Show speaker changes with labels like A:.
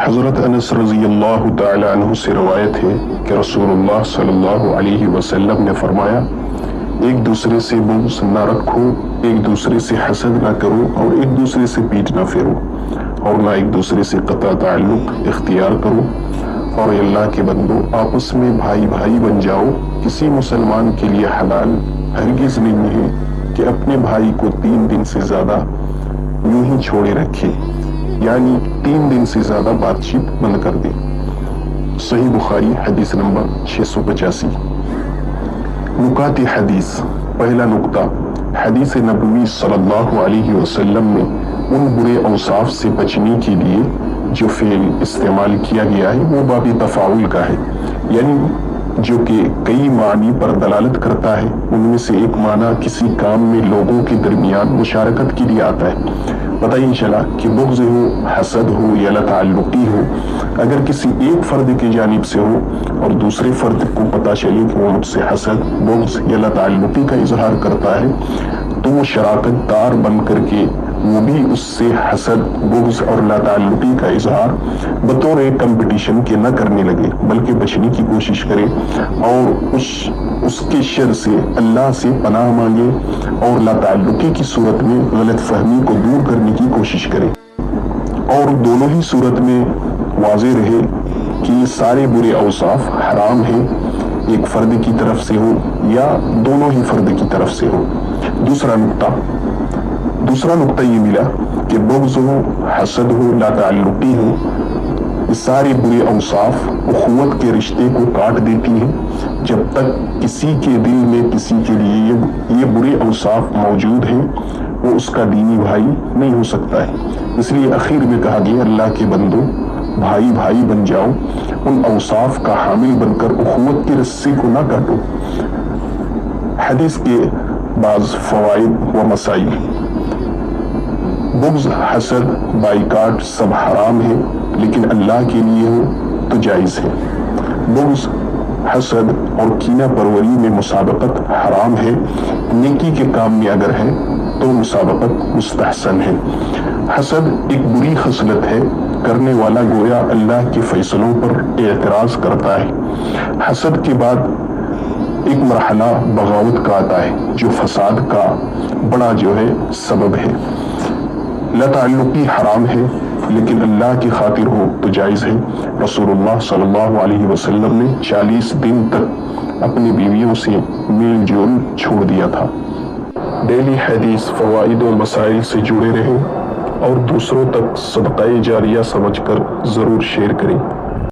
A: حضرت انس رضی اللہ تعالی عنہ سے روایت ہے کہ رسول اللہ صلی اللہ علیہ وسلم نے فرمایا، ایک دوسرے سے بغض نہ رکھو، ایک دوسرے سے حسد نہ کرو، اور ایک دوسرے سے پیٹ نہ پھیرو، اور نہ ایک دوسرے سے قطع تعلق اختیار کرو، اور اللہ کے بندو آپس میں بھائی بھائی بن جاؤ۔ کسی مسلمان کے لیے حلال ہرگز نہیں ہے کہ اپنے بھائی کو 3 دن سے زیادہ یوں ہی چھوڑے رکھے، یعنی 3 دن سے زیادہ بات چیت بند کر دے۔ صحیح بخاری حدیث نمبر 685۔ نکات حدیث۔ پہلا نکتہ، حدیث نبوی صلی اللہ علیہ وسلم میں ان برے اوصاف سے بچنے کے لیے جو فعل استعمال کیا گیا ہے وہ باب تفاعل کا ہے، یعنی جو کہ کئی معنی پر دلالت کرتا ہے۔ ان میں سے ایک معنی کسی کام میں لوگوں کے درمیان مشارکت کے لیے آتا ہے۔ پتہ ہی چلا کہ بغض ہو، حسد ہو یا لاتعلقی ہو، اگر کسی ایک فرد کی جانب سے ہو اور دوسرے فرد کو پتہ چلے کہ وہ مجھ سے حسد، بغض یا لاتعلقی کا اظہار کرتا ہے، تو وہ شراکت دار بن کر کے وہ بھی اس سے حسد، بغض اور لاتعلقی کا اظہار بطور ایک کمپٹیشن کے نہ کرنے لگے، بلکہ بچنے کی کوشش کرے اور اس کے شر سے اللہ سے پناہ مانگے اور لاتعلقی کی صورت میں غلط فہمی کو دور کرنے کی کوشش کرے، اور دونوں ہی صورت میں واضح رہے کہ یہ سارے برے اوصاف حرام ہیں، ایک فرد کی طرف سے ہو یا دونوں ہی فرد کی طرف سے ہو۔ دوسرا نقطہ یہ ملا کہ بغض ہو، حسد ہو، لاتعلقی ہو، یہ سارے برے اوصاف اخوت کے رشتے کو کاٹ دیتی ہیں۔ جب تک کسی کے دل میں کسی کے لیے یہ برے اوصاف موجود ہیں، وہ اس کا دینی بھائی نہیں ہو سکتا ہے۔ اس لیے اخیر میں کہا گیا، اللہ کے بندو بھائی بھائی بن جاؤ، ان اوصاف کا حامل بن کر اخوت کے رسے کو نہ کاٹو۔ حدیث کے بعض فوائد و مسائل۔ بغض، حسد، بائیکاٹ سب حرام ہے، لیکن اللہ کے لیے ہو تو جائز ہے۔ بغض، حسد اور کینہ پروری میں مسابقت حرام ہے، نیکی کے کام میں اگر ہے تو مسابقت مستحسن ہے۔ حسد ایک بری خصلت ہے، کرنے والا گویا اللہ کے فیصلوں پر اعتراض کرتا ہے۔ حسد کے بعد ایک مرحلہ بغاوت کا آتا ہے، جو فساد کا بڑا سبب ہے۔ لاتعلقی حرام ہے، لیکن اللہ کی خاطر ہو تو جائز ہے۔ رسول اللہ صلی اللہ علیہ وسلم نے 40 دن تک اپنی بیویوں سے میل جول چھوڑ دیا تھا۔ ڈیلی حدیث فوائد و مسائل سے جڑے رہیں اور دوسروں تک صدقہ جاریہ سمجھ کر ضرور شیئر کریں۔